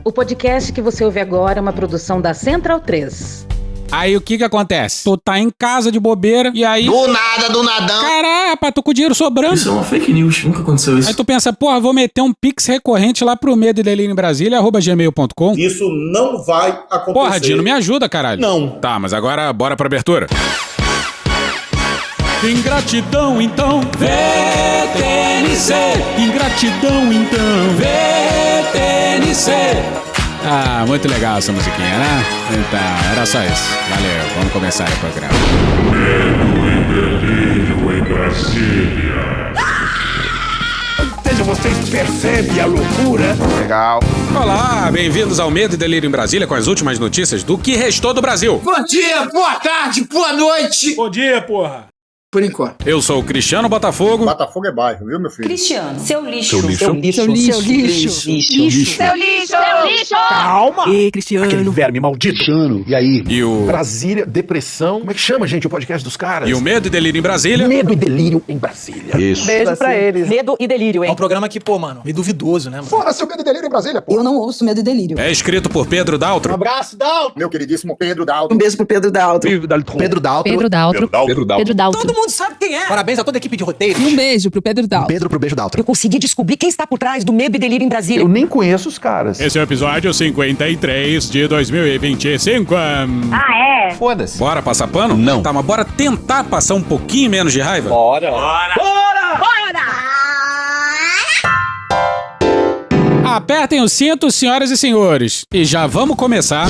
O podcast que você ouve agora é uma produção da Central 3. Aí o que acontece? Tu tá em casa de bobeira e aí... Do nada, do nadão. Caramba, tô com o dinheiro sobrando. Isso é uma fake news, nunca aconteceu isso. Aí tu pensa, porra, vou meter um pix recorrente lá pro Medo e Delírio em Brasília, @gmail.com. Isso não vai acontecer. Porra, Dino, me ajuda, caralho. Não. Tá, mas agora bora pra abertura. Ingratidão, então, VTNC. Ingratidão, então, VTNC. Ah, muito legal essa musiquinha, né? Então, era só isso. Valeu, vamos começar o programa. Medo e Delírio em Brasília. Vocês percebem a loucura? Legal. Olá, bem-vindos ao Medo e Delírio em Brasília com as últimas notícias do que restou do Brasil. Bom dia, boa tarde, boa noite. Bom dia, porra. Por enquanto. Eu sou o Cristiano Botafogo. Botafogo é bairro, viu, meu filho? Cristiano, seu lixo. Seu lixo. Seu lixo. Seu lixo. Seu lixo. Calma. Ei, Cristiano. Aquele verme maldito. Cristiano, e aí? E o... Brasília, depressão. Como é que chama, gente, o podcast dos caras? E o Medo e Delírio em Brasília. Medo e Delírio em Brasília. Isso. Beijo pra eles. Medo e delírio, É hein? um programa que, pô, mano, meio duvidoso, né, mano? Porra, seu Medo e Delírio em Brasília, pô. Eu não ouço Medo e Delírio. É escrito por Pedro Daltro. Abraço, Dal! Meu queridíssimo Pedro Dalton. Um beijo pro Pedro Daltro. Pedro Daltro. Pedro Daltro. Pedro Daltro. Todo mundo sabe quem é! Parabéns a toda a equipe de roteiro. Um beijo pro Pedro Daltro. Pedro pro beijo Daltro. Eu consegui descobrir quem está por trás do Medo e Delírio em Brasília. Eu nem conheço os caras. Esse é o episódio 53 de 2025. Ah, é? Foda-se. Bora passar pano? Não. Tá, mas bora tentar passar um pouquinho menos de raiva? Apertem os cintos, senhoras e senhores. E já vamos começar.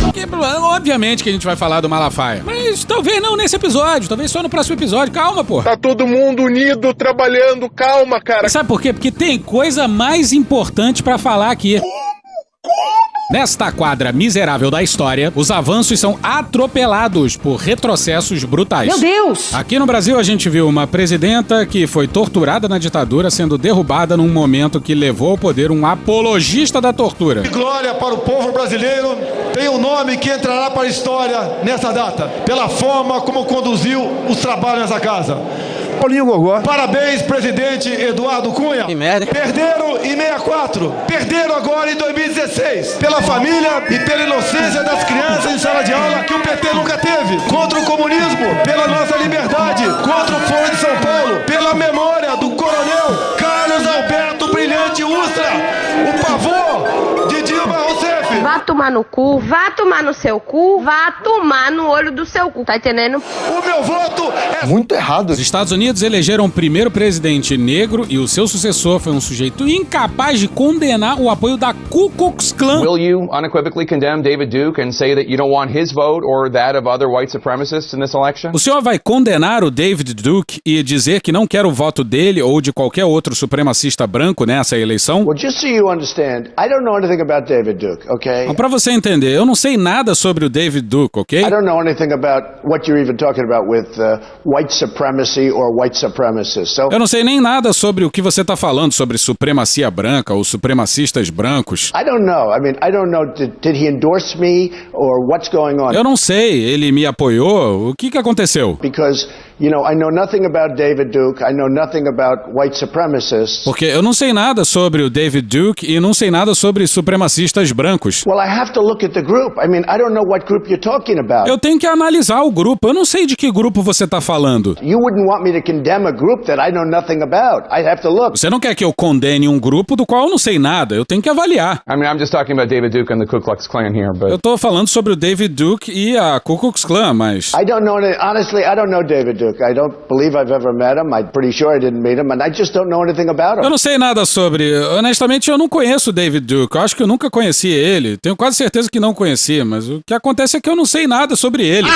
Porque, obviamente que a gente vai falar do Malafaia. Mas talvez não nesse episódio, talvez só no próximo episódio. Calma, pô. Tá todo mundo unido, trabalhando, calma, cara. Sabe por quê? Porque tem coisa mais importante pra falar aqui. Nesta quadra miserável da história, os avanços são atropelados por retrocessos brutais. Meu Deus! Aqui no Brasil a gente viu uma presidenta que foi torturada na ditadura sendo derrubada num momento que levou ao poder um apologista da tortura. Glória para o povo brasileiro, tem um nome que entrará para a história nessa data, pela forma como conduziu os trabalhos nessa casa. Paulinho Gogó. Parabéns, presidente Eduardo Cunha. Que merda. Perderam em 64, perderam agora em 2016. Pela família e pela inocência das crianças em sala de aula que o PT nunca teve. Contra o comunismo, pela nossa liberdade. Contra o Foro de São Paulo, pela memória do coronel Carlos Alberto Brilhante Ustra. O pavor de Dilma Rousseff. Vá tomar no cu, vá tomar no seu cu, vá tomar no olho do seu cu, tá entendendo? O meu voto é... Muito errado. Os Estados Unidos elegeram o primeiro presidente negro e o seu sucessor foi um sujeito incapaz de condenar o apoio da Ku Klux Klan. Will you unequivocally condemn David Duke and say that you don't want his vote or that of other white supremacists in this election? O senhor vai condenar o David Duke e dizer que não quer o voto dele ou de qualquer outro supremacista branco nessa eleição? Well, just so you understand, I don't know anything about David Duke, okay? Pra você entender, eu não sei nada sobre o David Duke, ok? I don't know anything about what you're even talking about with white supremacy or white supremacists. So Eu não sei nem nada sobre o que você tá falando sobre supremacia branca ou supremacistas brancos. I don't know. I mean, I don't know. Did he endorse me or what's going on? Eu não sei, ele me apoiou? O que aconteceu? Because, you know, I know nothing about David Duke. I know nothing about white supremacists. Porque eu não sei nada sobre o David Duke e não sei nada sobre supremacistas brancos. Well, I have to look at the group. I mean, I don't know what group you're talking about. Eu tenho que analisar o grupo, eu não sei de que grupo você tá falando. You wouldn't want me to condemn a group that I know nothing about. I'd have to look. Você não quer que eu condene um grupo do qual eu não sei nada, eu tenho que avaliar. I mean, I'm just talking about David Duke and the Ku Klux Klan here, but... Eu tô falando sobre o David Duke e a Ku Klux Klan, mas... I don't know, honestly, I don't know David Duke. I don't believe I've ever met him. I'm pretty sure I didn't meet him, and I just don't know anything about him. Eu não sei nada sobre... Honestamente, eu não conheço o David Duke. Eu acho que eu nunca conheci ele. Tenho quase certeza que não conheci, mas o que acontece é que eu não sei nada sobre ele.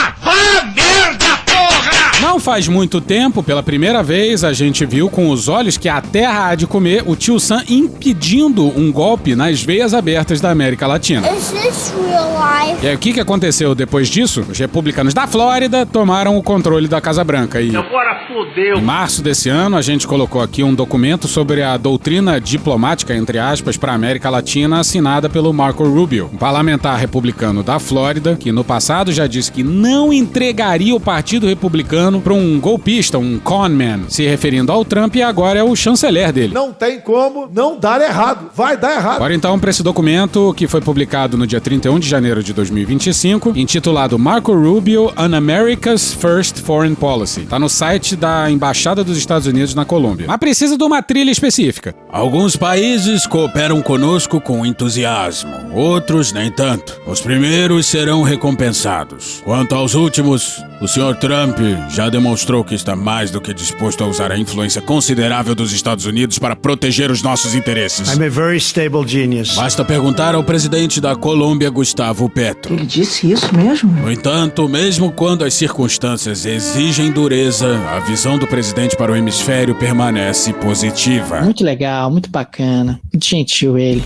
merda, porra! Não faz muito tempo, pela primeira vez, a gente viu com os olhos que a terra há de comer o tio Sam impedindo um golpe nas veias abertas da América Latina. Is this real life? E aí, o que aconteceu depois disso? Os republicanos da Flórida tomaram o controle da Casa Branca e... Agora fodeu. Em março desse ano, a gente colocou aqui um documento sobre a doutrina diplomática, entre aspas, para a América Latina, assinada pelo Marco Rubio, um parlamentar republicano da Flórida, que no passado já disse que não entregaria o Partido Republicano colombiano para um golpista, um conman, se referindo ao Trump, e agora é o chanceler dele. Não tem como não dar errado. Vai dar errado. Agora então para esse documento que foi publicado no dia 31 de janeiro de 2025, intitulado Marco Rubio, An America's First Foreign Policy. Tá no site da Embaixada dos Estados Unidos na Colômbia. Mas precisa de uma trilha específica. Alguns países cooperam conosco com entusiasmo, outros nem tanto. Os primeiros serão recompensados. Quanto aos últimos, o Sr. Trump já demonstrou que está mais do que disposto a usar a influência considerável dos Estados Unidos para proteger os nossos interesses. I'm a very stable genius. Basta perguntar ao presidente da Colômbia, Gustavo Petro. Ele disse isso mesmo? No entanto, mesmo quando as circunstâncias exigem dureza, a visão do presidente para o hemisfério permanece positiva. Muito legal, muito bacana. Muito gentil ele.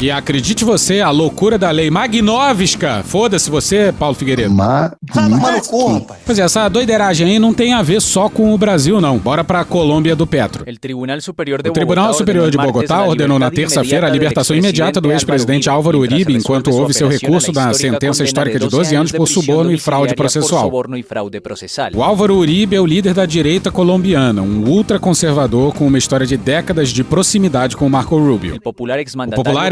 E acredite você, a loucura da lei Magnovska. Foda-se você, Paulo Figueiredo. Pois é, essa doideiragem aí não tem a ver só com o Brasil, não. Bora pra Colômbia do Petro. O Tribunal Superior de Bogotá ordenou na terça-feira a libertação imediata do ex-presidente Álvaro Uribe, enquanto houve seu recurso na sentença histórica de 12 anos por suborno e fraude processual. O Álvaro Uribe é o líder da direita colombiana, um ultraconservador com uma história de décadas de proximidade com Marco Rubio. O popular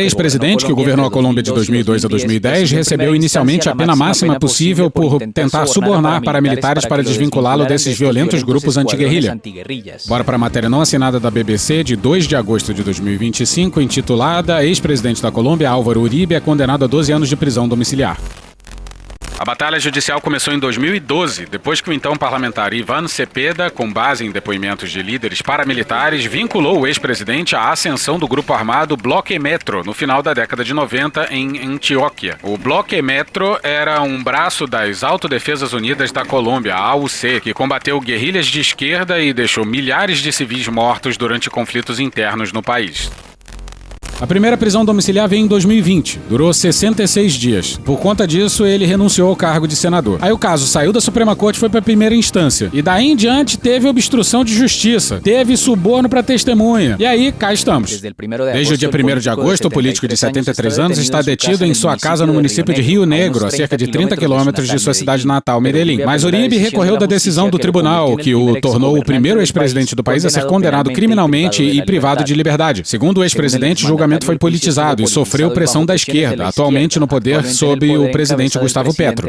ex-presidente, que governou a Colômbia de 2002 a 2010, recebeu inicialmente a pena máxima possível por tentar subornar paramilitares para desvinculá-lo desses violentos grupos anti-guerrilha. Bora para a matéria não assinada da BBC de 2 de agosto de 2025, intitulada Ex-presidente da Colômbia, Álvaro Uribe, é condenado a 12 anos de prisão domiciliar. A batalha judicial começou em 2012, depois que o então parlamentar Iván Cepeda, com base em depoimentos de líderes paramilitares, vinculou o ex-presidente à ascensão do grupo armado Bloque Metro no final da década de 90 em Antioquia. O Bloque Metro era um braço das Autodefesas Unidas da Colômbia, a AUC, que combateu guerrilhas de esquerda e deixou milhares de civis mortos durante conflitos internos no país. A primeira prisão domiciliar veio em 2020, durou 66 dias. Por conta disso, ele renunciou ao cargo de senador. Aí o caso saiu da Suprema Corte e foi para a primeira instância. E daí em diante teve obstrução de justiça, teve suborno para testemunha. E aí, cá estamos. Desde o dia 1º de agosto, o político de 73 anos está detido em sua casa no município de Rio Negro, a cerca de 30 quilômetros de sua cidade natal, Medellín. Mas Uribe recorreu da decisão do tribunal, que o tornou o primeiro ex-presidente do país a ser condenado criminalmente e privado de liberdade. Segundo o ex-presidente, o julgamento foi politizado e sofreu pressão da esquerda, atualmente no poder sob o presidente Gustavo Petro.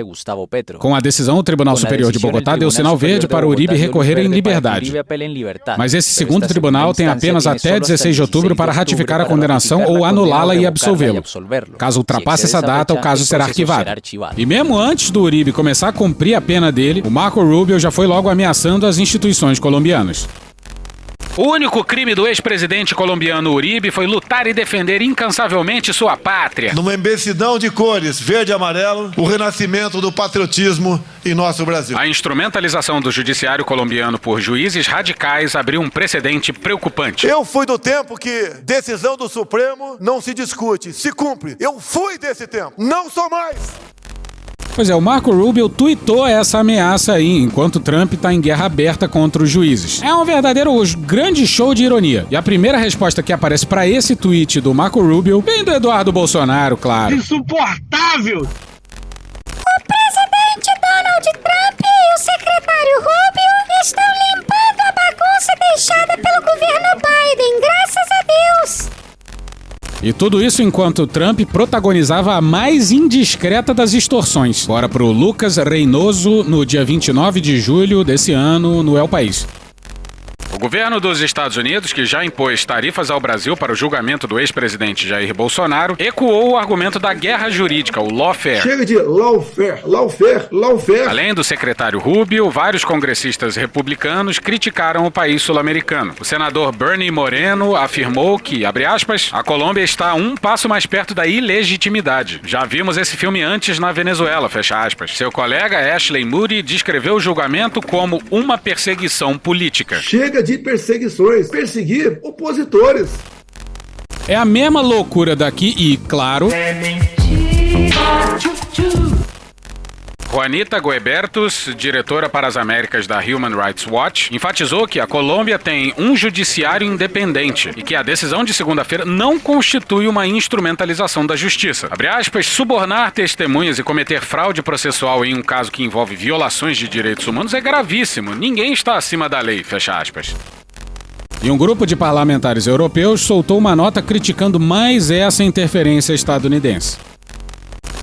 Com a decisão, o Tribunal Superior de Bogotá deu sinal verde para Uribe recorrer em liberdade. Mas esse segundo tribunal tem apenas até 16 de outubro para ratificar a condenação ou anulá-la e absolvê-lo. Caso ultrapasse essa data, o caso será arquivado. E mesmo antes do Uribe começar a cumprir a pena dele, o Marco Rubio já foi logo ameaçando as instituições colombianas. O único crime do ex-presidente colombiano Uribe foi lutar e defender incansavelmente sua pátria. Numa imensidão de cores, verde e amarelo, o renascimento do patriotismo em nosso Brasil. A instrumentalização do judiciário colombiano por juízes radicais abriu um precedente preocupante. Eu fui do tempo que decisão do Supremo não se discute, se cumpre. Eu fui desse tempo, não sou mais. Pois é, o Marco Rubio tuitou essa ameaça aí, enquanto Trump está em guerra aberta contra os juízes. É um verdadeiro grande show de ironia. E a primeira resposta que aparece para esse tweet do Marco Rubio vem do Eduardo Bolsonaro, claro. Insuportável! O presidente Donald Trump e o secretário Rubio estão limpando a bagunça deixada pelo governo Biden, graças a Deus! E tudo isso enquanto Trump protagonizava a mais indiscreta das extorsões. Bora pro Lucas Reynoso no dia 29 de julho desse ano no El País. O governo dos Estados Unidos, que já impôs tarifas ao Brasil para o julgamento do ex-presidente Jair Bolsonaro, ecoou o argumento da guerra jurídica, o lawfare. Chega de lawfare. Além do secretário Rubio, vários congressistas republicanos criticaram o país sul-americano. O senador Bernie Moreno afirmou que, abre aspas, a Colômbia está um passo mais perto da ilegitimidade. Já vimos esse filme antes na Venezuela, fecha aspas. Seu colega Ashley Moody descreveu o julgamento como uma perseguição política. Chega de perseguições, perseguir opositores. É a mesma loucura daqui e, claro... Juanita Guebertus, diretora para as Américas da Human Rights Watch, enfatizou que a Colômbia tem um judiciário independente e que a decisão de segunda-feira não constitui uma instrumentalização da justiça. Abre aspas, subornar testemunhas e cometer fraude processual em um caso que envolve violações de direitos humanos é gravíssimo. Ninguém está acima da lei, fecha aspas. E um grupo de parlamentares europeus soltou uma nota criticando mais essa interferência estadunidense.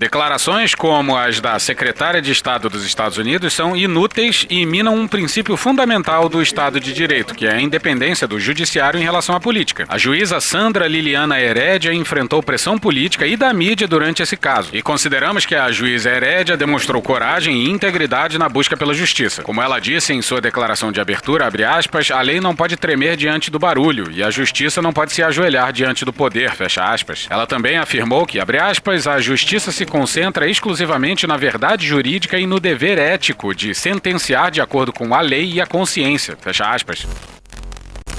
Declarações como as da secretária de Estado dos Estados Unidos são inúteis e minam um princípio fundamental do Estado de Direito, que é a independência do judiciário em relação à política. A juíza Sandra Liliana Herédia enfrentou pressão política e da mídia durante esse caso, e consideramos que a juíza Herédia demonstrou coragem e integridade na busca pela justiça. Como ela disse em sua declaração de abertura, abre aspas, a lei não pode tremer diante do barulho e a justiça não pode se ajoelhar diante do poder, fecha aspas. Ela também afirmou que, abre aspas, a justiça se concentra exclusivamente na verdade jurídica e no dever ético de sentenciar de acordo com a lei e a consciência, fecha aspas.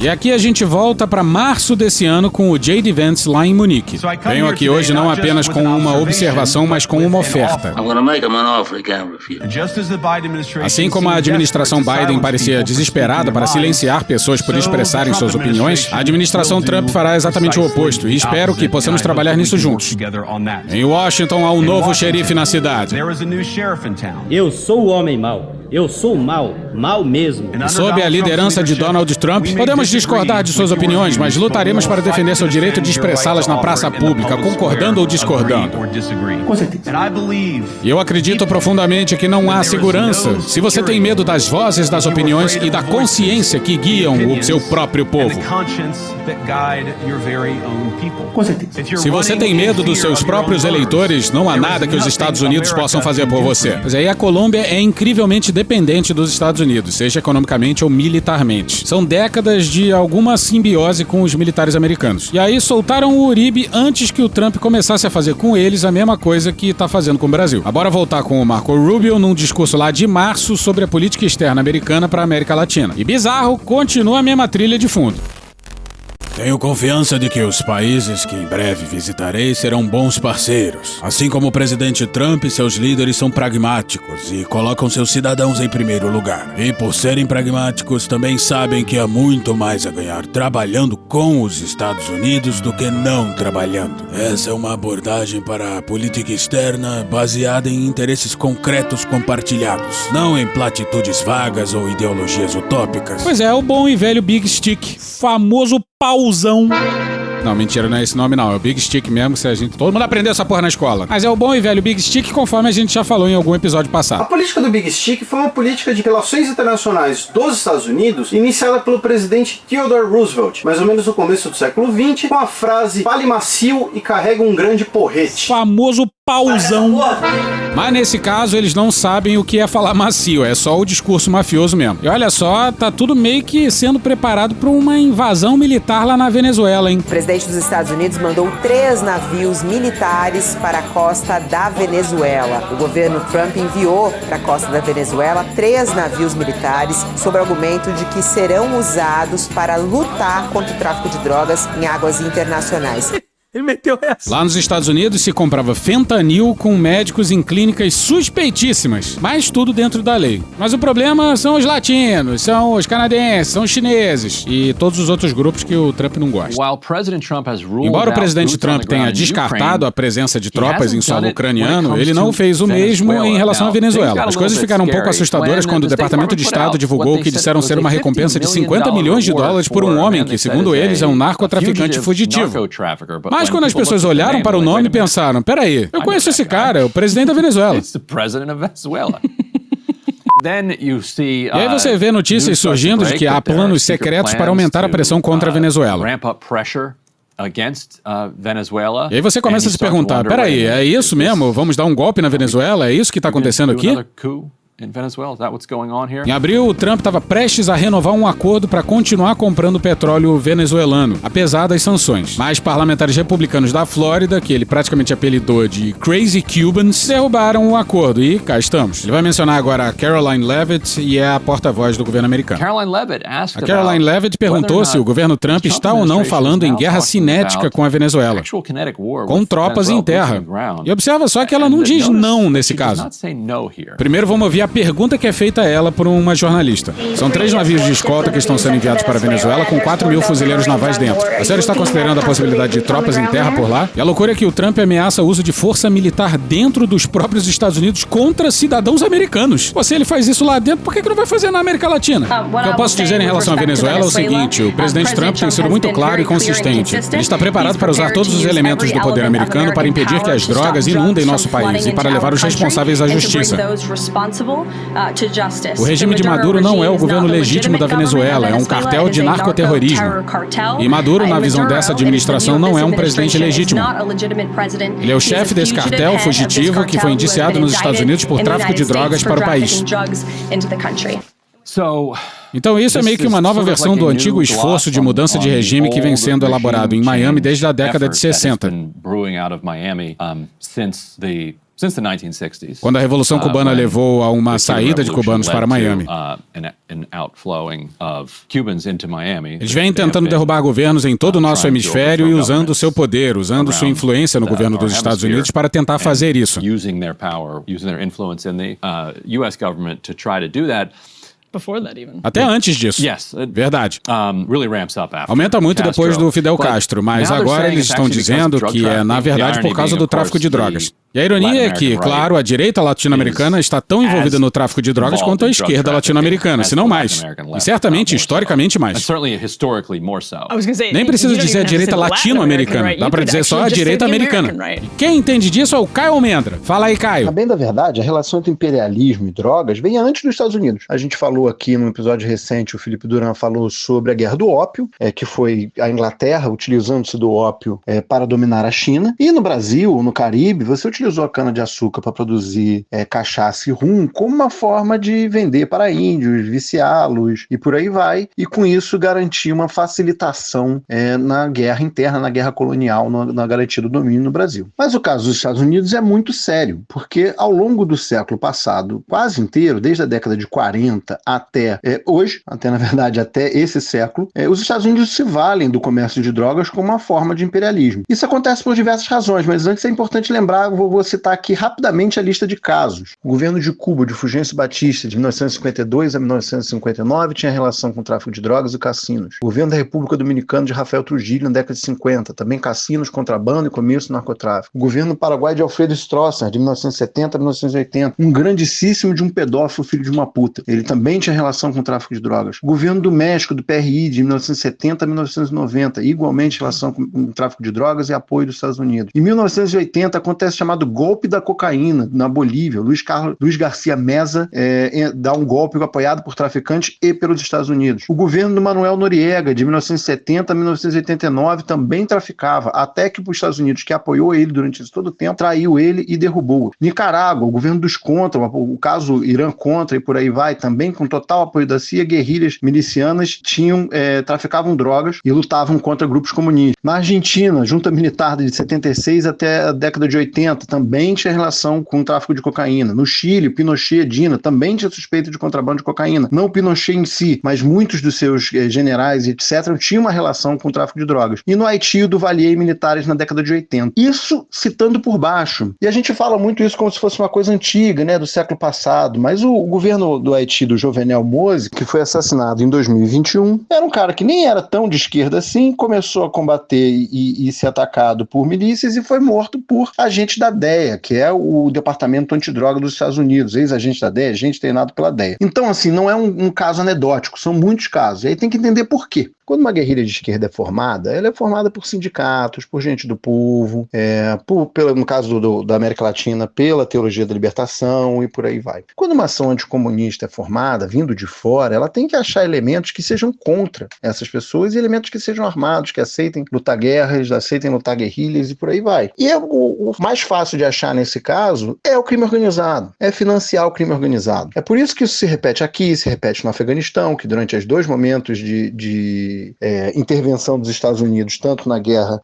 E aqui a gente volta para março desse ano com o J.D. Vance lá em Munique. Venho aqui hoje não apenas com uma observação, mas com uma oferta. Assim como a administração Biden parecia desesperada para silenciar pessoas por expressarem suas opiniões, a administração Trump fará exatamente o oposto e espero que possamos trabalhar nisso juntos. Em Washington há um novo xerife na cidade. Eu sou o homem mau. Eu sou mau, mau mesmo. E sob a liderança de Donald Trump, podemos discordar de suas opiniões, mas lutaremos para defender seu direito de expressá-las na praça pública, concordando ou discordando. E eu acredito profundamente que não há segurança se você tem medo das vozes, das opiniões e da consciência que guiam o seu próprio povo. Se você tem medo dos seus próprios eleitores, não há nada que os Estados Unidos possam fazer por você. Pois aí a Colômbia é incrivelmente dependente dos Estados Unidos, seja economicamente ou militarmente. São décadas de alguma simbiose com os militares americanos. E aí soltaram o Uribe antes que o Trump começasse a fazer com eles a mesma coisa que está fazendo com o Brasil. Agora voltar com o Marco Rubio num discurso lá de março sobre a política externa americana para a América Latina. E bizarro, continua a mesma trilha de fundo. Tenho confiança de que os países que em breve visitarei serão bons parceiros. Assim como o presidente Trump, seus líderes são pragmáticos e colocam seus cidadãos em primeiro lugar. E por serem pragmáticos, também sabem que há muito mais a ganhar trabalhando com os Estados Unidos do que não trabalhando. Essa é uma abordagem para a política externa baseada em interesses concretos compartilhados, não em platitudes vagas ou ideologias utópicas. Pois é, o bom e velho Big Stick, famoso pauzão. Não, mentira, não é esse nome não, é o Big Stick mesmo, se a gente... Todo mundo aprendeu essa porra na escola. Mas é o bom e velho Big Stick, conforme a gente já falou em algum episódio passado. A política do Big Stick foi uma política de relações internacionais dos Estados Unidos, iniciada pelo presidente Theodore Roosevelt, mais ou menos no começo do século XX, com a frase "fale macio e carrega um grande porrete". Famoso pauzão. Mas nesse caso eles não sabem o que é falar macio, é só o discurso mafioso mesmo. E olha só, tá tudo meio que sendo preparado para uma invasão militar lá na Venezuela, hein? O presidente dos Estados Unidos mandou 3 navios militares para a costa da Venezuela. O governo Trump enviou para a costa da Venezuela 3 navios militares sob o argumento de que serão usados para lutar contra o tráfico de drogas em águas internacionais. Ele meteu essa. Lá nos Estados Unidos se comprava fentanil com médicos em clínicas suspeitíssimas, mas tudo dentro da lei. Mas o problema são os latinos, são os canadenses, são os chineses e todos os outros grupos que o Trump não gosta. Embora o presidente Trump tenha descartado a presença de tropas em solo ucraniano, ele não fez o mesmo em relação à Venezuela. As coisas ficaram um pouco assustadoras quando o Departamento de Estado divulgou que disseram ser uma recompensa de $50 milhões por um homem que, segundo eles, é um narcotraficante fugitivo. Mas quando as pessoas olharam para o nome e pensaram, peraí, eu conheço esse cara, é o presidente da Venezuela. E aí você vê notícias surgindo de que há planos secretos para aumentar a pressão contra a Venezuela. E aí você começa a se perguntar, peraí, é isso mesmo? Vamos dar um golpe na Venezuela? É isso que está acontecendo aqui? Em abril, o Trump estava prestes a renovar um acordo para continuar comprando petróleo venezuelano, apesar das sanções. Mas parlamentares republicanos da Flórida, que ele praticamente apelidou de Crazy Cubans, derrubaram o acordo e cá estamos. Ele vai mencionar agora a Caroline Leavitt e é a porta-voz do governo americano. A Caroline Leavitt perguntou se o governo Trump está ou não falando em guerra cinética com a Venezuela, com tropas em terra. E observa só que ela não diz não nesse caso. Primeiro vamos ouvir a pergunta que é feita a ela por uma jornalista. São 3 navios de escolta que estão sendo enviados para a Venezuela com 4.000 fuzileiros navais dentro. A senhora está considerando a possibilidade de tropas em terra por lá? E a loucura é que o Trump ameaça o uso de força militar dentro dos próprios Estados Unidos contra cidadãos americanos. Se ele faz isso lá dentro, por que não vai fazer na América Latina? O que eu posso dizer em relação à Venezuela é o seguinte: o presidente Trump tem sido muito claro e consistente. Ele está preparado para usar todos os elementos do poder americano para impedir que as drogas inundem nosso país e para levar os responsáveis à justiça. O regime de Maduro não é o governo legítimo da Venezuela, é um cartel de narcoterrorismo. E Maduro, na visão dessa administração, não é um presidente legítimo. Ele é o chefe desse cartel fugitivo que foi indiciado nos Estados Unidos por tráfico de drogas para o país. Então isso é meio que uma nova versão do antigo esforço de mudança de regime que vem sendo elaborado em Miami desde a década de 60. Quando a Revolução Cubana levou a uma saída de cubanos para Miami. Eles vêm tentando derrubar governos em todo o nosso hemisfério e usando seu poder, usando sua influência no governo dos Estados Unidos para tentar fazer isso. Até antes disso. Verdade. Aumenta muito depois do Fidel Castro, mas agora eles estão dizendo que é, na verdade, por causa do tráfico de drogas. E a ironia é que, claro, a direita latino-americana está tão envolvida no tráfico de drogas quanto a esquerda latino-americana, se não mais. E certamente, historicamente, mais. Nem preciso dizer a direita latino-americana, dá pra dizer só a direita americana. E quem entende disso é o Caio Almendra. Fala aí, Caio. A bem da verdade, a relação entre imperialismo e drogas vem antes dos Estados Unidos. A gente falou aqui num episódio recente, o Felipe Duran falou sobre a Guerra do Ópio, que foi a Inglaterra utilizando-se do ópio para dominar a China. E no Brasil, no Caribe, você utilizou a cana-de-açúcar para produzir cachaça e rum como uma forma de vender para índios, viciá-los e por aí vai, e com isso garantir uma facilitação na guerra interna, na guerra colonial, na garantia do domínio no Brasil. Mas o caso dos Estados Unidos é muito sério, porque ao longo do século passado, quase inteiro, desde a década de 40 até hoje, na verdade até esse século, os Estados Unidos se valem do comércio de drogas como uma forma de imperialismo. Isso acontece por diversas razões, mas antes é importante lembrar, vou citar aqui rapidamente a lista de casos. O governo de Cuba, de Fulgêncio Batista, de 1952 a 1959, tinha relação com o tráfico de drogas e cassinos. O governo da República Dominicana de Rafael Trujillo, na década de 50, também cassinos, contrabando e comércio e narcotráfico. O governo do Paraguai de Alfredo Stroessner, de 1970 a 1980, um grandíssimo de um pedófilo filho de uma puta. Ele também tinha relação com o tráfico de drogas. O governo do México, do PRI, de 1970 a 1990, igualmente relação com o tráfico de drogas e apoio dos Estados Unidos. Em 1980 acontece o chamado golpe da cocaína na Bolívia. Luiz Garcia Meza dá um golpe apoiado por traficantes e pelos Estados Unidos. O governo do Manuel Noriega, de 1970 a 1989, também traficava, até que os Estados Unidos, que apoiou ele durante todo o tempo, traiu ele e derrubou. Nicarágua, o governo dos Contra, o caso Irã Contra e por aí vai, também com total apoio da CIA, guerrilhas milicianas traficavam drogas e lutavam contra grupos comunistas. Na Argentina, junta militar de 76 até a década de 80, também tinha relação com o tráfico de cocaína. No Chile, Pinochet, Dina, também tinha suspeita de contrabando de cocaína. Não o Pinochet em si, mas muitos dos seus generais e etc. tinham uma relação com o tráfico de drogas. E no Haiti, o Duvalier e militares na década de 80. Isso citando por baixo. E a gente fala muito isso como se fosse uma coisa antiga, do século passado, mas o governo do Haiti, do Jovenel Moïse, que foi assassinado em 2021, era um cara que nem era tão de esquerda assim, começou a combater e ser atacado por milícias e foi morto por agentes da DEA, que é o Departamento Antidroga dos Estados Unidos, ex-agente da DEA, agente treinado pela DEA. Então, assim, não é um caso anedótico, são muitos casos. E aí tem que entender por quê. Quando uma guerrilha de esquerda é formada, ela é formada por sindicatos, por gente do povo, no caso da América Latina, pela teologia da libertação e por aí vai. Quando uma ação anticomunista é formada, vindo de fora, ela tem que achar elementos que sejam contra essas pessoas e elementos que sejam armados, que aceitem lutar guerras, aceitem lutar guerrilhas e por aí vai. E o mais fácil de achar nesse caso é o crime organizado, é financiar o crime organizado. É por isso que isso se repete aqui, se repete no Afeganistão, que durante os 2 momentos de intervenção dos Estados Unidos, tanto na guerra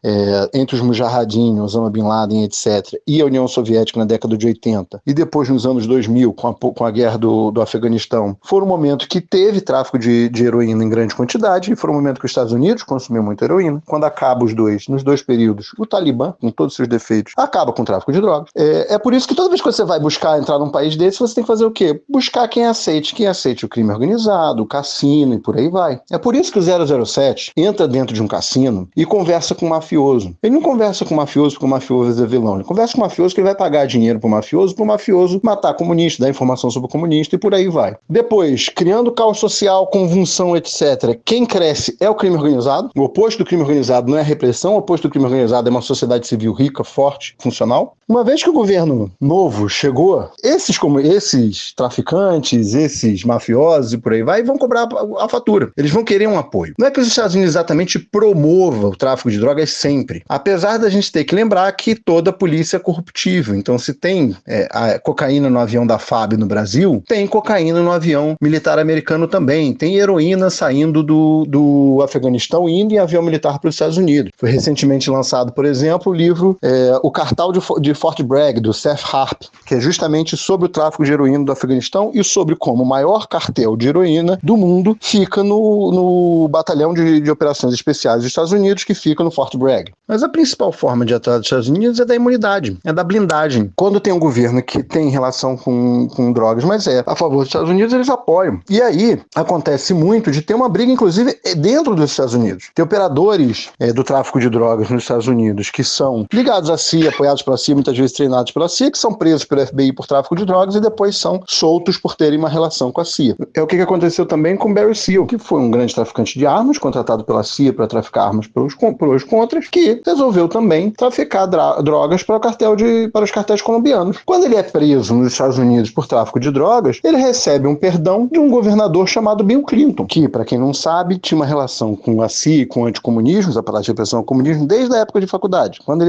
entre os Mujahideen, Osama Bin Laden, etc., e a União Soviética na década de 80, e depois nos anos 2000, com a guerra do Afeganistão, foi um momento que teve tráfico de heroína em grande quantidade, e foi um momento que os Estados Unidos consumiu muita heroína. Quando acaba nos dois períodos, o Talibã, com todos os seus defeitos, acaba com o tráfico de drogas. É por isso que toda vez que você vai buscar entrar num país desse, você tem que fazer o quê? Buscar quem aceite o crime organizado, o cassino e por aí vai. É por isso que o 007 entra dentro de um cassino e conversa com o mafioso. Ele não conversa com o mafioso porque o mafioso é vilão. Ele conversa com o mafioso que ele vai pagar dinheiro pro mafioso matar comunista, dar informação sobre o comunista e por aí vai. Depois, criando caos social, convulsão, etc. Quem cresce é o crime organizado. O oposto do crime organizado não é a repressão, o oposto do crime organizado é uma sociedade civil rica, forte, funcional. Uma vez que o governo novo chegou, esses traficantes, esses mafiosos e por aí vai, vão cobrar a fatura. Eles vão querer um apoio. Não é que os Estados Unidos exatamente promova o tráfico de drogas sempre. Apesar da gente ter que lembrar que toda polícia é corruptível. Então, se tem a cocaína no avião da FAB no Brasil, tem cocaína no avião militar americano também. Tem heroína saindo do Afeganistão indo em avião militar para os Estados Unidos. Foi recentemente lançado, por exemplo, o livro O Cartel de Fort Bragg, do Seth Harp, que é justamente sobre o tráfico de heroína do Afeganistão e sobre como o maior cartel de heroína do mundo fica no batalhão de operações especiais dos Estados Unidos, que fica no Fort Bragg. Mas a principal forma de atuar dos Estados Unidos é da imunidade, é da blindagem. Quando tem um governo que tem relação com drogas, mas é a favor dos Estados Unidos, eles apoiam. E aí acontece muito de ter uma briga, inclusive, dentro dos Estados Unidos. Tem operadores do tráfico de drogas nos Estados Unidos que são ligados à CIA, apoiados pela CIA, muitas vezes treinados pela CIA, que são presos pelo FBI por tráfico de drogas e depois são soltos por terem uma relação com a CIA. É o que aconteceu também com Barry Seal, que foi um grande traficante de armas, contratado pela CIA para traficar armas pelos contras, que resolveu também traficar drogas para os cartéis colombianos. Quando ele é preso nos Estados Unidos por tráfico de drogas, ele recebe um perdão de um governador chamado Bill Clinton, que, para quem não sabe, tinha uma relação com a CIA e com o anticomunismo, os aparatos de repressão ao comunismo, desde a época de faculdade. Quando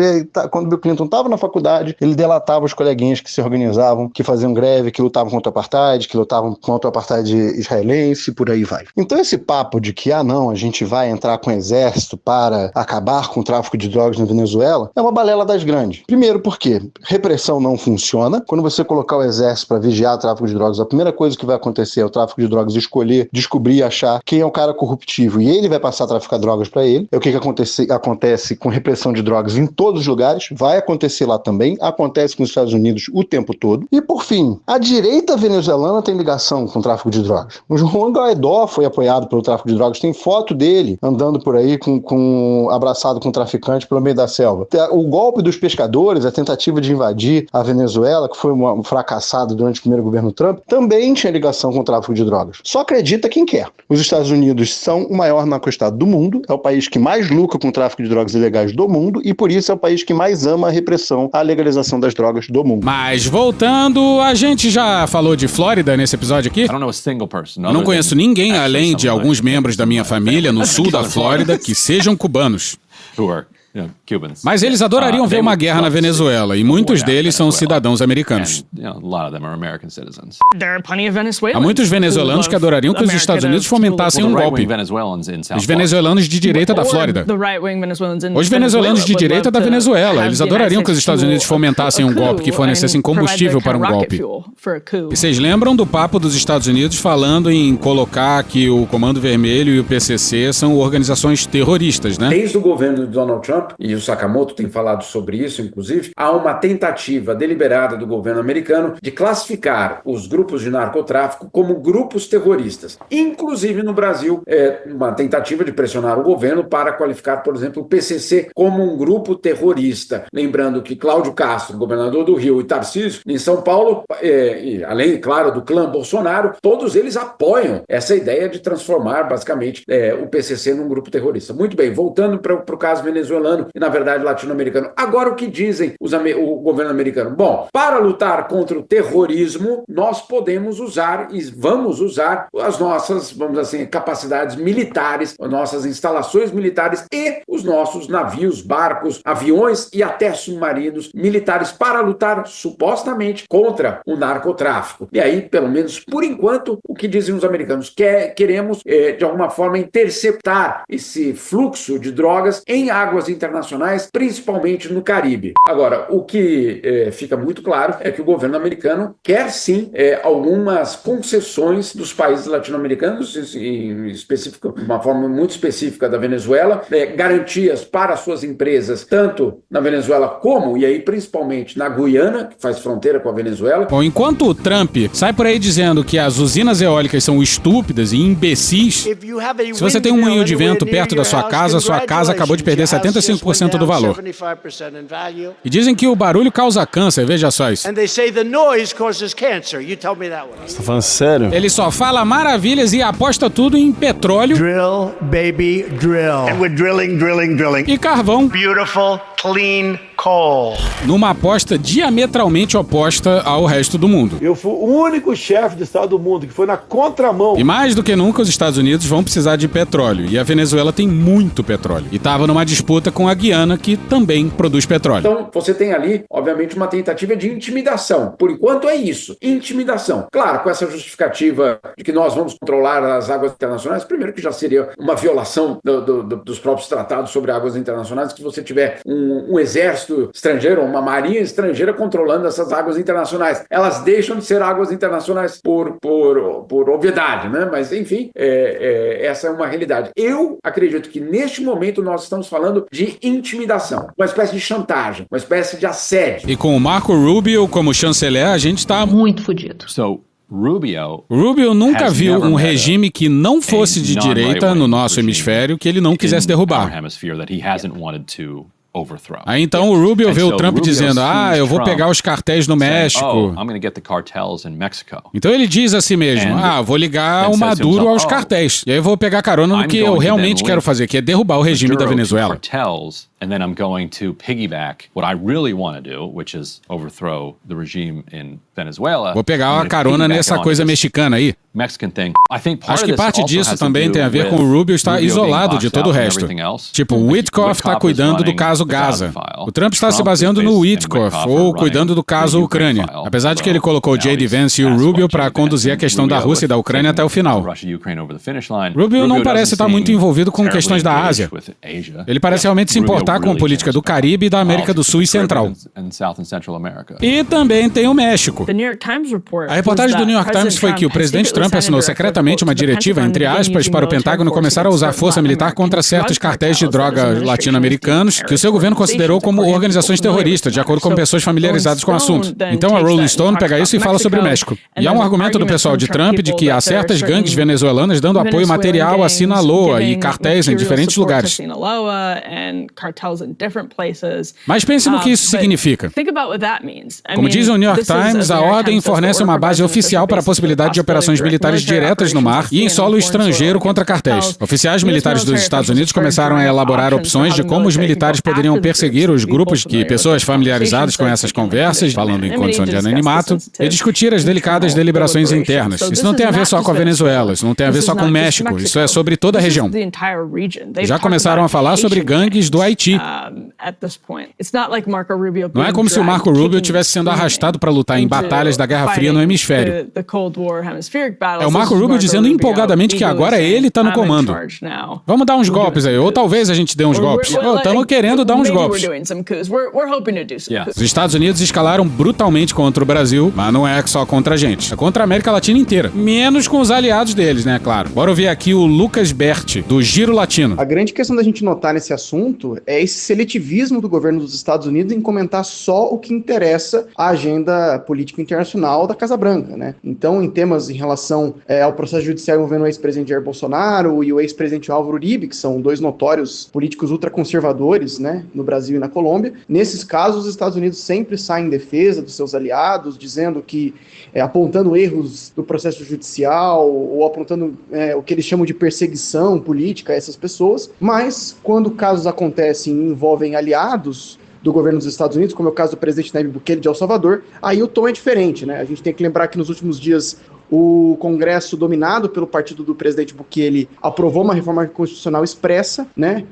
Bill Clinton estava na faculdade, ele delatava os coleguinhas que se organizavam, que faziam greve, que lutavam contra o apartheid, que lutavam contra o apartheid israelense, e por aí vai. Então esse papo de que, a gente vai entrar com o exército para acabar com o tráfico de drogas na Venezuela, é uma balela das grandes. Primeiro porque repressão não funciona. Quando você colocar o exército para vigiar o tráfico de drogas, a primeira coisa que vai acontecer é o tráfico de drogas escolher, descobrir e achar quem é o cara corruptivo e ele vai passar a traficar drogas para ele. É o que acontece com repressão de drogas em todos os lugares, vai acontecer lá também, acontece com os Estados Unidos o tempo todo. E por fim, a direita venezuelana tem ligação com o tráfico de drogas. O Juan Guaidó foi apoiado pelo tráfico de drogas, tem foto dele andando por aí abraçado com traficante pelo meio da selva. O golpe dos pescadores, a tentativa de invadir a Venezuela, que foi um fracassado durante o primeiro governo Trump, também tinha ligação com o tráfico de drogas. Só acredita quem quer. Os Estados Unidos são o maior narcoestado do mundo, é o país que mais lucra com o tráfico de drogas ilegais do mundo e por isso é o país que mais ama a repressão, a legalização das drogas do mundo. Mas voltando, a gente já falou de Flórida nesse episódio aqui? Eu não conheço ninguém além de alguns membros da minha família no sul da Flórida que sejam cubanos. Mas eles adorariam ver uma guerra na Venezuela, e muitos deles são cidadãos americanos. Há muitos venezuelanos que adorariam que os Estados Unidos fomentassem um golpe. Os venezuelanos de direita da Flórida. Os venezuelanos de direita da Venezuela. Eles adorariam que os Estados Unidos fomentassem um golpe que fornecessem combustível para um golpe. E vocês lembram do papo dos Estados Unidos falando em colocar que o Comando Vermelho e o PCC são organizações terroristas, né? Desde o governo de Donald Trump, Trump, e o Sakamoto tem falado sobre isso, inclusive, há uma tentativa deliberada do governo americano de classificar os grupos de narcotráfico como grupos terroristas. Inclusive no Brasil, uma tentativa de pressionar o governo para qualificar, por exemplo, o PCC como um grupo terrorista. Lembrando que Cláudio Castro, governador do Rio, e Tarcísio, em São Paulo, e além, claro, do clã Bolsonaro, todos eles apoiam essa ideia de transformar, basicamente, o PCC num grupo terrorista. Muito bem, voltando para o caso venezuelano e, na verdade, latino-americano. Agora, o que dizem o governo americano? Bom, para lutar contra o terrorismo, nós podemos usar e vamos usar as nossas, vamos dizer assim, capacidades militares, as nossas instalações militares e os nossos navios, barcos, aviões e até submarinos militares para lutar, supostamente, contra o narcotráfico. E aí, pelo menos por enquanto, o que dizem os americanos? Queremos, de alguma forma, interceptar esse fluxo de drogas em águas internacionais, principalmente no Caribe. Agora, o que fica muito claro é que o governo americano quer sim algumas concessões dos países latino-americanos, em específico, de uma forma muito específica da Venezuela, garantias para suas empresas, tanto na Venezuela como, e aí principalmente na Guiana, que faz fronteira com a Venezuela. Bom, enquanto o Trump sai por aí dizendo que as usinas eólicas são estúpidas e imbecis, se você tem um moinho de vento perto da sua casa acabou de perder 75% do valor. E dizem que o barulho causa câncer, veja só isso. Você tá falando sério? Ele só fala maravilhas e aposta tudo em petróleo. Drill, baby, drill. And we're drilling, drilling, drilling. E carvão. Beautiful, clean coal. Numa aposta diametralmente oposta ao resto do mundo. Eu fui o único chefe de Estado do mundo que foi na contramão. E mais do que nunca, os Estados Unidos vão precisar de petróleo. E a Venezuela tem muito petróleo. E estava numa disputa com a Guiana, que também produz petróleo. Então, você tem ali, obviamente, uma tentativa de intimidação. Por enquanto é isso, intimidação. Claro, com essa justificativa de que nós vamos controlar as águas internacionais, primeiro que já seria uma violação dos próprios tratados sobre águas internacionais, que você tiver um exército estrangeiro, uma marinha estrangeira controlando essas águas internacionais. Elas deixam de ser águas internacionais por obviedade, né? Mas, enfim, essa é uma realidade. Eu acredito que, neste momento, nós estamos falando de intimidação, uma espécie de chantagem, uma espécie de assédio. E com o Marco Rubio como chanceler, a gente está muito fudido. Rubio nunca viu um regime que não fosse de direita no nosso hemisfério que ele não quisesse derrubar. Aí então o Rubio vê o Trump dizendo, eu vou pegar os cartéis no México. Então ele diz a si mesmo, vou ligar o Maduro aos cartéis. E aí eu vou pegar carona no que eu realmente quero fazer, que é derrubar o regime da Venezuela. And then I'm going to piggyback what I really want to do, which is overthrow the regime in Venezuela. Vou pegar uma carona nessa coisa mexicana aí. Acho que parte disso também tem a ver com o Rubio estar isolado de todo o resto. Tipo, o Witkoff está cuidando do caso Gaza. O Trump está se baseando no Witkoff, ou cuidando do caso Ucrânia. Apesar de que ele colocou o J.D. Vance e o Rubio para conduzir a questão da Rússia e da Ucrânia até o final. Rubio não parece estar muito envolvido com questões da Ásia. Ele parece realmente se importar com a política do Caribe e da América do Sul e Central. E também tem o México. A reportagem do New York Times foi que o presidente Trump assinou secretamente uma diretiva, entre aspas, para o Pentágono começar a usar força militar contra certos cartéis de droga latino-americanos que o seu governo considerou como organizações terroristas, de acordo com pessoas familiarizadas com o assunto. Então a Rolling Stone pega isso e fala sobre o México. E há um argumento do pessoal de Trump de que há certas gangues venezuelanas dando apoio material a Sinaloa e cartéis em diferentes lugares. Mas pense no que isso significa. Como diz o New York Times, a ordem fornece uma base oficial para a possibilidade de operações militares diretas no mar e em solo estrangeiro contra cartéis. Oficiais militares dos Estados Unidos começaram a elaborar opções de como os militares poderiam perseguir os grupos que pessoas familiarizadas com essas conversas, falando em condição de anonimato, e discutir as delicadas deliberações internas. Isso não tem a ver só com a Venezuela, isso não tem a ver só com o México, isso é sobre toda a região. Já começaram a falar sobre gangues do Haiti. Não é como se o Marco Rubio estivesse sendo arrastado para lutar em batalhas da Guerra Fria no hemisfério. É o Marco Rubio dizendo empolgadamente que agora ele tá no comando. Vamos dar uns golpes aí, ou talvez a gente dê uns golpes. Estamos querendo dar uns golpes. Os Estados Unidos escalaram brutalmente contra o Brasil, mas não é só contra a gente. É contra a América Latina inteira. Menos com os aliados deles, né, claro. Bora ouvir aqui o Lucas Berti, do Giro Latino. A grande questão da gente notar nesse assunto é esse seletivismo do governo dos Estados Unidos em comentar só o que interessa à agenda política internacional da Casa Branca, né? Então, em temas em relação ao processo judicial envolvendo o ex-presidente Jair Bolsonaro e o ex-presidente Álvaro Uribe, que são dois notórios políticos ultraconservadores, né, no Brasil e na Colômbia, nesses casos os Estados Unidos sempre saem em defesa dos seus aliados, dizendo que, apontando erros do processo judicial ou apontando o que eles chamam de perseguição política a essas pessoas, mas quando casos acontecem e envolvem aliados do governo dos Estados Unidos, como é o caso do presidente Nayib Bukele de El Salvador, aí o tom é diferente, né? A gente tem que lembrar que nos últimos dias o Congresso, dominado pelo partido do presidente Bukele, aprovou uma reforma constitucional expressa, né,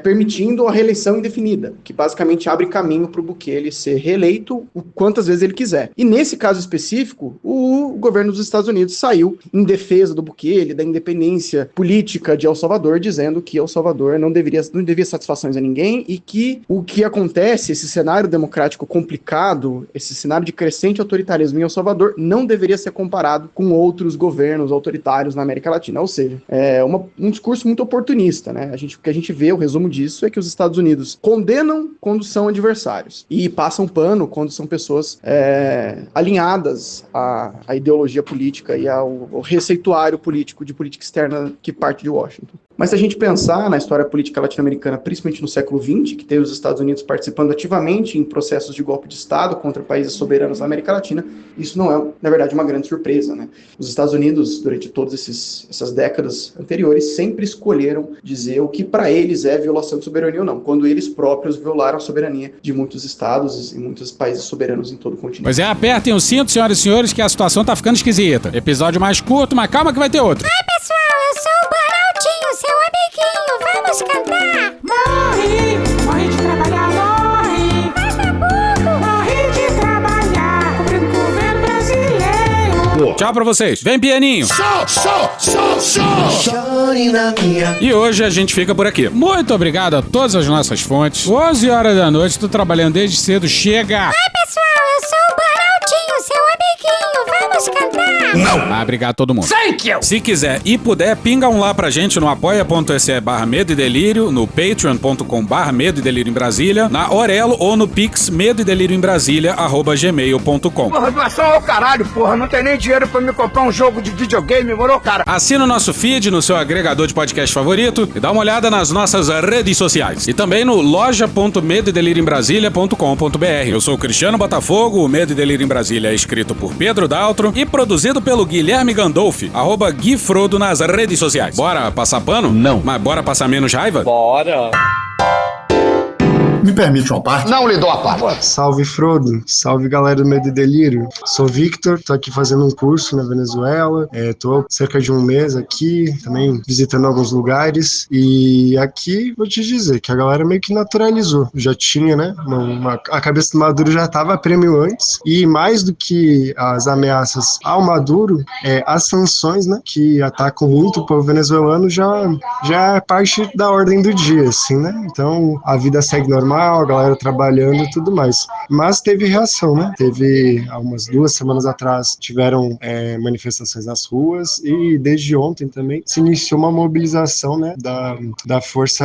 permitindo a reeleição indefinida, que basicamente abre caminho para o Bukele ser reeleito quantas vezes ele quiser. E nesse caso específico, o governo dos Estados Unidos saiu em defesa do Bukele, da independência política de El Salvador, dizendo que El Salvador não devia satisfações a ninguém e que o que acontece, esse cenário democrático complicado, esse cenário de crescente autoritarismo em El Salvador, não deveria ser comparado com outros governos autoritários na América Latina. Ou seja, é um discurso muito oportunista, né? O que a gente vê, o resumo disso, é que os Estados Unidos condenam quando são adversários e passam pano quando são pessoas alinhadas à ideologia política e ao receituário político de política externa que parte de Washington. Mas se a gente pensar na história política latino-americana, principalmente no século XX, que teve os Estados Unidos participando ativamente em processos de golpe de Estado contra países soberanos na América Latina, isso não é, na verdade, uma grande surpresa, né? Os Estados Unidos, durante todas essas décadas anteriores, sempre escolheram dizer o que para eles é violação de soberania ou não, quando eles próprios violaram a soberania de muitos estados e muitos países soberanos em todo o continente. Pois apertem o cinto, senhoras e senhores, que a situação tá ficando esquisita. Episódio mais curto, mas calma que vai ter outro. Oi, pessoal, eu sou o Banaldinho, seu amiguinho. Vamos cantar? Morre de trabalhar, morre. Vagabundo, morre de trabalhar. Cobrindo o governo brasileiro. Tchau pra vocês. Vem, pianinho. E hoje a gente fica por aqui. Muito obrigado a todas as nossas fontes. 11 horas da noite, tô trabalhando desde cedo. Chega! Oi, pessoal, eu sou o Banaldinho, seu amiguinho. Vamos cantar? Não! Obrigado a todo mundo. Thank you! Se quiser e puder, pinga um lá pra gente no apoia.se/Medo e Delírio, no patreon.com/Medo e Delírio em Brasília, na Orelo ou no Pix Medo e Delírio em Brasília @gmail.com. Porra, doação ao caralho, porra. Não tem nem dinheiro pra me comprar um jogo de videogame, morou, cara? Assina o nosso feed no seu agregador de podcast favorito e dá uma olhada nas nossas redes sociais. E também no loja.medoedelirioembrasilha.com.br. Eu sou o Cristiano Botafogo, o Medo e Delírio em Brasília é escrito por Pedro Daltro e produzido pelo Guilherme Gandolfi, @GuiFrodo nas redes sociais. Bora passar pano? Não. Mas bora passar menos raiva? Bora. Me permite uma parte? Não lhe dou a parte. Salve, Frodo. Salve, galera do Medo e Delírio. Sou Victor, tô aqui fazendo um curso na Venezuela. Tô cerca de um mês aqui, também visitando alguns lugares. E aqui, vou te dizer que a galera meio que naturalizou. Já tinha, né? A cabeça do Maduro já tava a prêmio antes. E mais do que as ameaças ao Maduro, as sanções, né? Que atacam muito o povo venezuelano já é parte da ordem do dia, assim, né? Então, a vida segue normal, a galera trabalhando e tudo mais. Mas teve reação, né? Teve, há umas 2 semanas atrás, tiveram manifestações nas ruas e desde ontem também se iniciou uma mobilização, né? Da força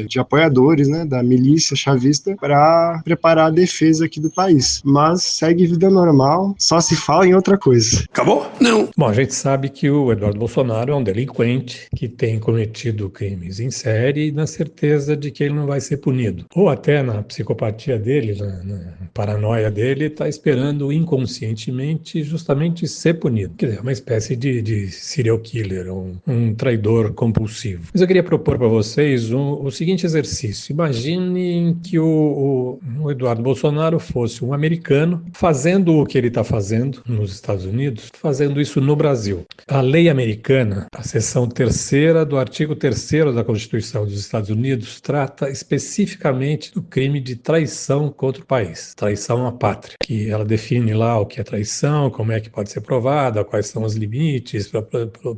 de apoiadores, né? Da milícia chavista para preparar a defesa aqui do país. Mas segue vida normal, só se fala em outra coisa. Acabou? Não. Bom, a gente sabe que o Eduardo Bolsonaro é um delinquente que tem cometido crimes em série na certeza de que ele não vai ser punido. Ou até na psicopatia dele, na paranoia dele, está esperando inconscientemente justamente ser punido. Quer dizer, uma espécie de serial killer, um traidor compulsivo. Mas eu queria propor para vocês o seguinte exercício. Imaginem que o Eduardo Bolsonaro fosse um americano fazendo o que ele está fazendo nos Estados Unidos, fazendo isso no Brasil. A lei americana, a seção 3ª do artigo 3º da Constituição dos Estados Unidos, trata especificamente claramente do crime de traição contra o país, traição à pátria, que ela define lá o que é traição, como é que pode ser provada, quais são os limites para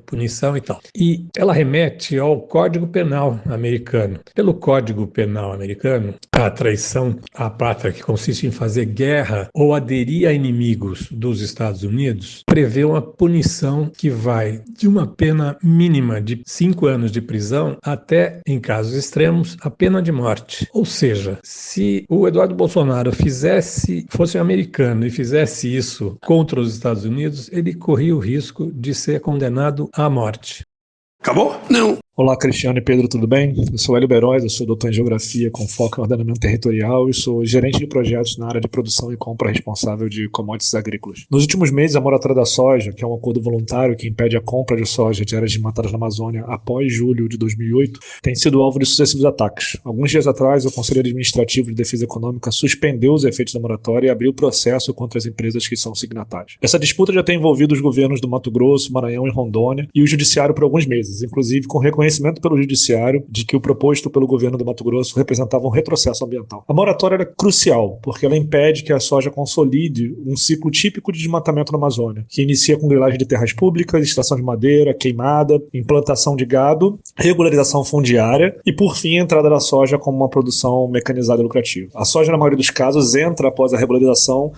punição e tal. E ela remete ao Código Penal americano. Pelo Código Penal americano, a traição à pátria, que consiste em fazer guerra ou aderir a inimigos dos Estados Unidos, prevê uma punição que vai de uma pena mínima de 5 anos de prisão até, em casos extremos, a pena de morte. Ou seja, se o Eduardo Bolsonaro fosse um americano e fizesse isso contra os Estados Unidos, ele corria o risco de ser condenado à morte. Acabou? Não. Olá, Cristiano e Pedro, tudo bem? Eu sou Hélio Beroz, eu sou doutor em Geografia com foco em ordenamento territorial e sou gerente de projetos na área de produção e compra responsável de commodities agrícolas. Nos últimos meses, a moratória da soja, que é um acordo voluntário que impede a compra de soja de áreas desmatadas na Amazônia após julho de 2008, tem sido alvo de sucessivos ataques. Alguns dias atrás, o Conselho Administrativo de Defesa Econômica suspendeu os efeitos da moratória e abriu processo contra as empresas que são signatárias. Essa disputa já tem envolvido os governos do Mato Grosso, Maranhão e Rondônia e o Judiciário por alguns meses, inclusive com reconhecimento pelo Judiciário de que o proposto pelo governo do Mato Grosso representava um retrocesso ambiental. A moratória era crucial, porque ela impede que a soja consolide um ciclo típico de desmatamento na Amazônia, que inicia com grilagem de terras públicas, extração de madeira, queimada, implantação de gado, regularização fundiária e, por fim, a entrada da soja como uma produção mecanizada e lucrativa. A soja, na maioria dos casos, entra após a regularização,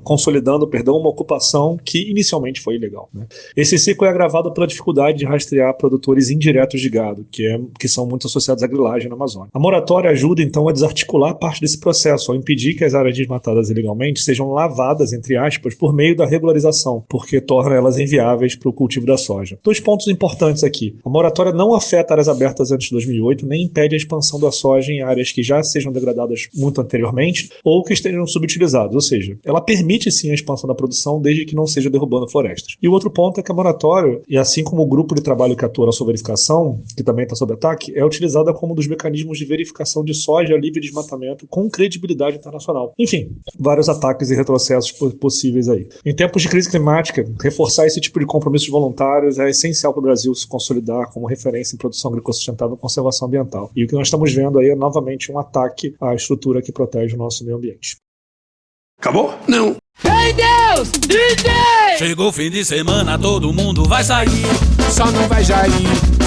consolidando uma ocupação que inicialmente foi ilegal, né? Esse ciclo é agravado pela dificuldade de rastrear produtores indiretos de gado, que são muito associados à grilagem na Amazônia. A moratória ajuda, então, a desarticular parte desse processo, ao impedir que as áreas desmatadas ilegalmente sejam lavadas, entre aspas, por meio da regularização, porque torna elas inviáveis para o cultivo da soja. 2 pontos importantes aqui. A moratória não afeta áreas abertas antes de 2008, nem impede a expansão da soja em áreas que já sejam degradadas muito anteriormente ou que estejam subutilizadas, ou seja, ela permite sim a expansão da produção desde que não seja derrubando florestas. E o outro ponto é que a moratória, e assim como o grupo de trabalho que atua na sua verificação, que também está sob ataque, é utilizada como um dos mecanismos de verificação de soja livre de desmatamento com credibilidade internacional. Enfim, vários ataques e retrocessos possíveis aí. Em tempos de crise climática, reforçar esse tipo de compromissos voluntários é essencial para o Brasil se consolidar como referência em produção agrícola sustentável e conservação ambiental. E o que nós estamos vendo aí é novamente um ataque à estrutura que protege o nosso meio ambiente. Acabou? Não. Ei Deus! DJ! Chegou o fim de semana, todo mundo vai sair. Só não vai Jair,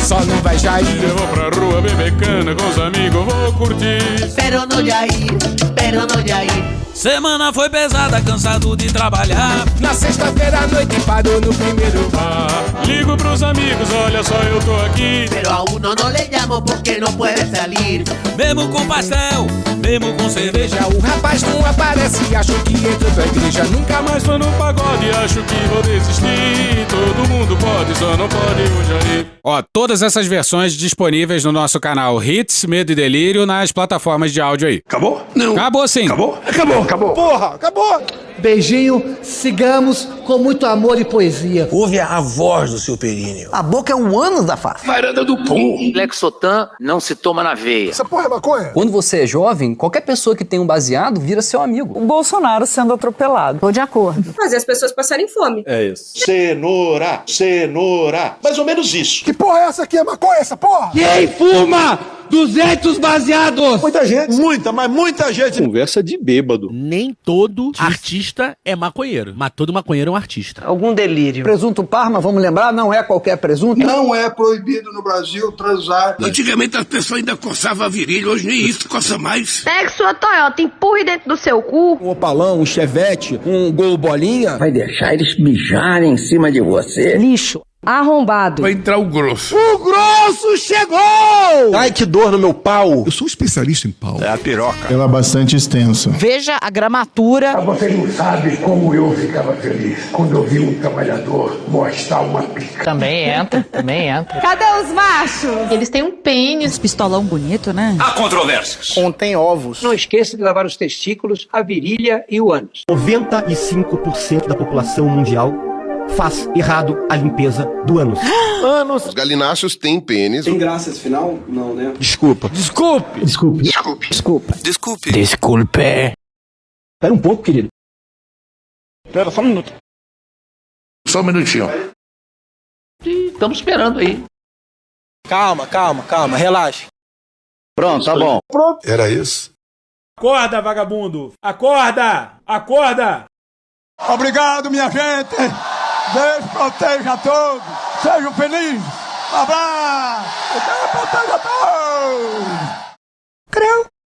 só não vai Jair. Eu vou pra rua beber cana com os amigos, vou curtir. Pero no Jair. Semana foi pesada, cansado de trabalhar. Na sexta-feira à noite parou no primeiro bar. Ligo pros amigos, olha só, eu tô aqui. Pero a uno no le llamo porque não pode salir. Mesmo com pastel, mesmo com cerveja. O rapaz não aparece, acho que entrou pra igreja. Nunca mais tô no pagode, acho que vou desistir. Todo mundo pode, só não pode o Jair. Ó, todas essas versões disponíveis no nosso canal Hits, Medo e Delírio nas plataformas de áudio aí. Acabou? Não. Acabou sim. Acabou? Acabou. Acabou. Porra, acabou. Beijinho, sigamos com muito amor e poesia. Ouve a voz do seu períneo. A boca é um ânus da face. Varanda do pum. Lexotan não se toma na veia. Essa porra é maconha? Quando você é jovem, qualquer pessoa que tem um baseado vira seu amigo. O Bolsonaro sendo atropelado. Tô de acordo. Fazer as pessoas passarem fome. É isso. Cenoura. Mais ou menos isso. Que porra é essa aqui? É maconha essa porra? Quem fuma 200 baseados? Muita gente. Muita gente. Conversa de bêbado. Nem todo artista é maconheiro, mas todo maconheiro é um artista. Algum delírio. Presunto Parma, vamos lembrar, não é qualquer presunto. Não é proibido no Brasil transar. Antigamente as pessoas ainda coçavam a virilha, hoje nem isso coça mais. Pegue sua Toyota, empurre dentro do seu cu. Um Opalão, um Chevette, um Gol Bolinha. Vai deixar eles mijarem em cima de você? Lixo. Arrombado. Vai entrar o grosso. O grosso chegou! Ai, que dor no meu pau. Eu sou especialista em pau. É a piroca. Ela é bastante extensa. Veja a gramatura. Você não sabe como eu ficava feliz quando eu vi um trabalhador mostrar uma pica. Também entra. Cadê os machos? Eles têm um pênis. Pistolão bonito, né? Há controvérsias. Contém ovos. Não esqueça de lavar os testículos, a virilha e o ânus. 95% da população mundial faz errado a limpeza do ânus. Os galináceos têm pênis. Tem graça esse final? Não, né? Desculpa. Espera um pouco, querido. Espera só um minuto. Só um minutinho. Estamos esperando aí. Calma, relaxa. Pronto, tá bom. Pronto. Era isso. Acorda, vagabundo! Acorda! Acorda! Obrigado, minha gente. Deus proteja a todos. Sejam felizes. Um abraço. Deus proteja a todos. Creu.